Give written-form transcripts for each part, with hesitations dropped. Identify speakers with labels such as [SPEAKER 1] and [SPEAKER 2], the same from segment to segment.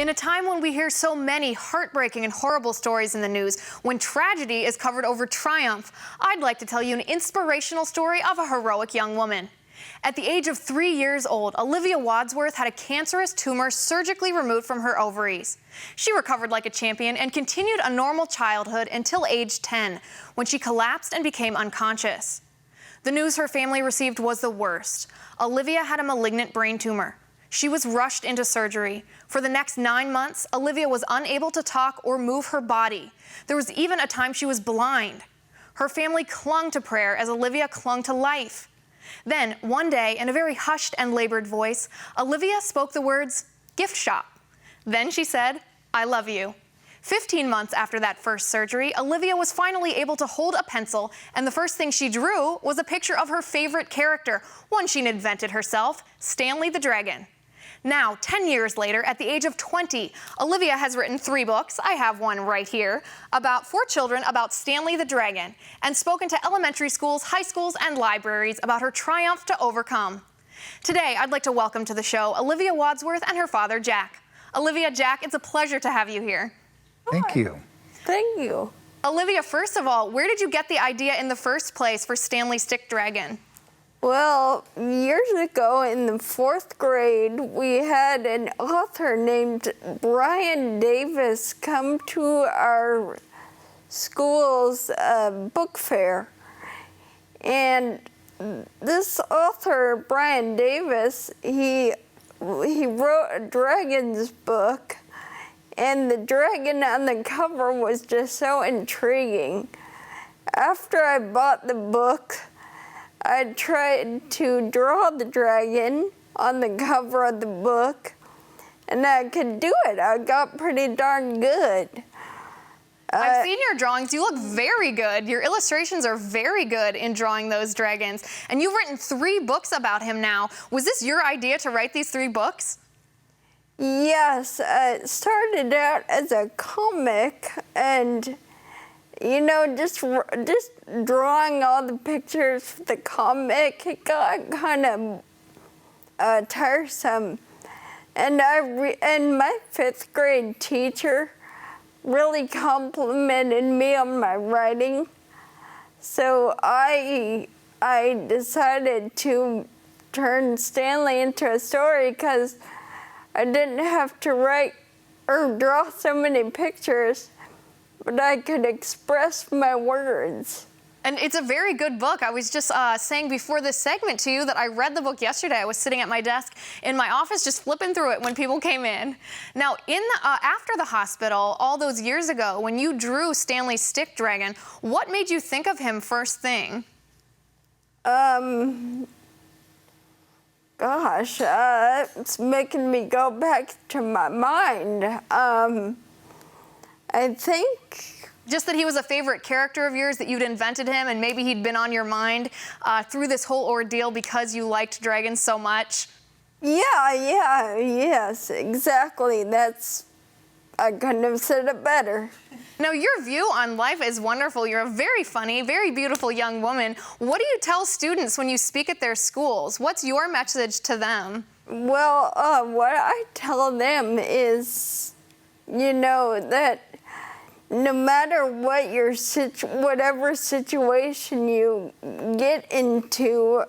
[SPEAKER 1] In a time when we hear so many heartbreaking and horrible stories in the news, when tragedy is covered over triumph, I'd like to tell you an inspirational story of a heroic young woman. At the age of 3 years old, Olivia Wadsworth had a cancerous tumor surgically removed from her ovaries. She recovered like a champion and continued a normal childhood until age 10, when she collapsed and became unconscious. The news her family received was the worst. Olivia had a malignant brain tumor. She was rushed into surgery. For the next 9 months, Olivia was unable to talk or move her body. There was even a time she was blind. Her family clung to prayer as Olivia clung to life. Then, one day, in a very hushed and labored voice, Olivia spoke the words, "gift shop." Then she said, "I love you." 15 months after that first surgery, Olivia was finally able to hold a pencil, and the first thing she drew was a picture of her favorite character, one she'd invented herself, Stanley the Dragon. Now, 10 years later, at the age of 20, Olivia has written 3 books, I have one right here, for children about Stanley the Dragon, and spoken to elementary schools, high schools, and libraries about her triumph to overcome. Today, I'd like to welcome to the show Olivia Wadsworth and her father, Jack. Olivia, Jack, it's a pleasure to have you here.
[SPEAKER 2] Thank you.
[SPEAKER 3] Thank you.
[SPEAKER 1] Olivia, first of all, where did you get the idea in the first place for Stanley Stick Dragon?
[SPEAKER 3] Well, years ago in the 4th grade, we had an author named Brian Davis come to our school's book fair. And this author, Brian Davis, he wrote a dragon's book, and the dragon on the cover was just so intriguing. After I bought the book, I tried to draw the dragon on the cover of the book, and I could do it. I got pretty darn good.
[SPEAKER 1] I've seen your drawings. You look very good. Your illustrations are very good in drawing those dragons. And you've written 3 books about him now. Was this your idea to write these 3 books?
[SPEAKER 3] Yes, it started out as a comic, and you know, just drawing all the pictures for the comic, it got kind of tiresome. And my 5th grade teacher really complimented me on my writing. So I decided to turn Stanley into a story because I didn't have to write or draw so many pictures, but I could express my words.
[SPEAKER 1] And it's a very good book. I was just saying before this segment to you that I read the book yesterday. I was sitting at my desk in my office just flipping through it when people came in. Now, after the hospital, all those years ago, when you drew Stanley Stick Dragon, what made you think of him first thing?
[SPEAKER 3] Gosh, it's making me go back to my mind. I think
[SPEAKER 1] just that he was a favorite character of yours, that you'd invented him, and maybe he'd been on your mind through this whole ordeal because you liked dragons so much?
[SPEAKER 3] Yes, exactly. I couldn't have said it better.
[SPEAKER 1] Now, your view on life is wonderful. You're a very funny, very beautiful young woman. What do you tell students when you speak at their schools? What's your message to them?
[SPEAKER 3] Well, what I tell them is, you know, that no matter what whatever situation you get into,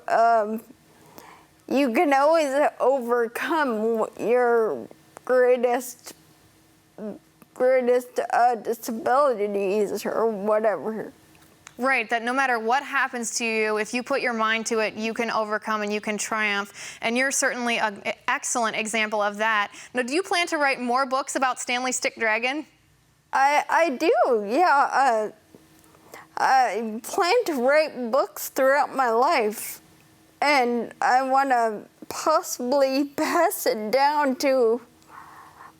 [SPEAKER 3] you can always overcome your greatest disabilities or whatever.
[SPEAKER 1] Right, that no matter what happens to you, if you put your mind to it, you can overcome and you can triumph. And you're certainly an excellent example of that. Now, do you plan to write more books about Stanley Stick Dragon?
[SPEAKER 3] I do, yeah. I plan to write books throughout my life, and I want to possibly pass it down to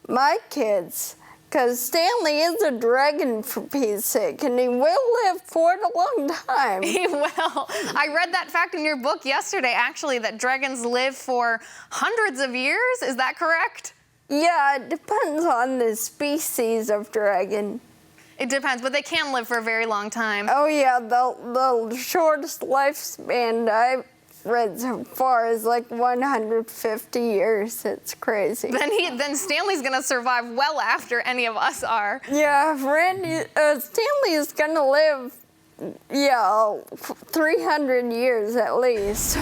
[SPEAKER 3] my kids, because Stanley is a dragon, for Pete's sake, and he will live for a long time.
[SPEAKER 1] He will. I read that fact in your book yesterday, actually, that dragons live for hundreds of years. Is that correct?
[SPEAKER 3] Yeah, it depends on the species of dragon.
[SPEAKER 1] It depends, but they can live for a very long time.
[SPEAKER 3] Oh yeah, the shortest lifespan I've read so far is like 150 years. It's crazy.
[SPEAKER 1] Then Stanley's gonna survive well after any of us are.
[SPEAKER 3] Yeah, Stanley is gonna live, 300 years at least.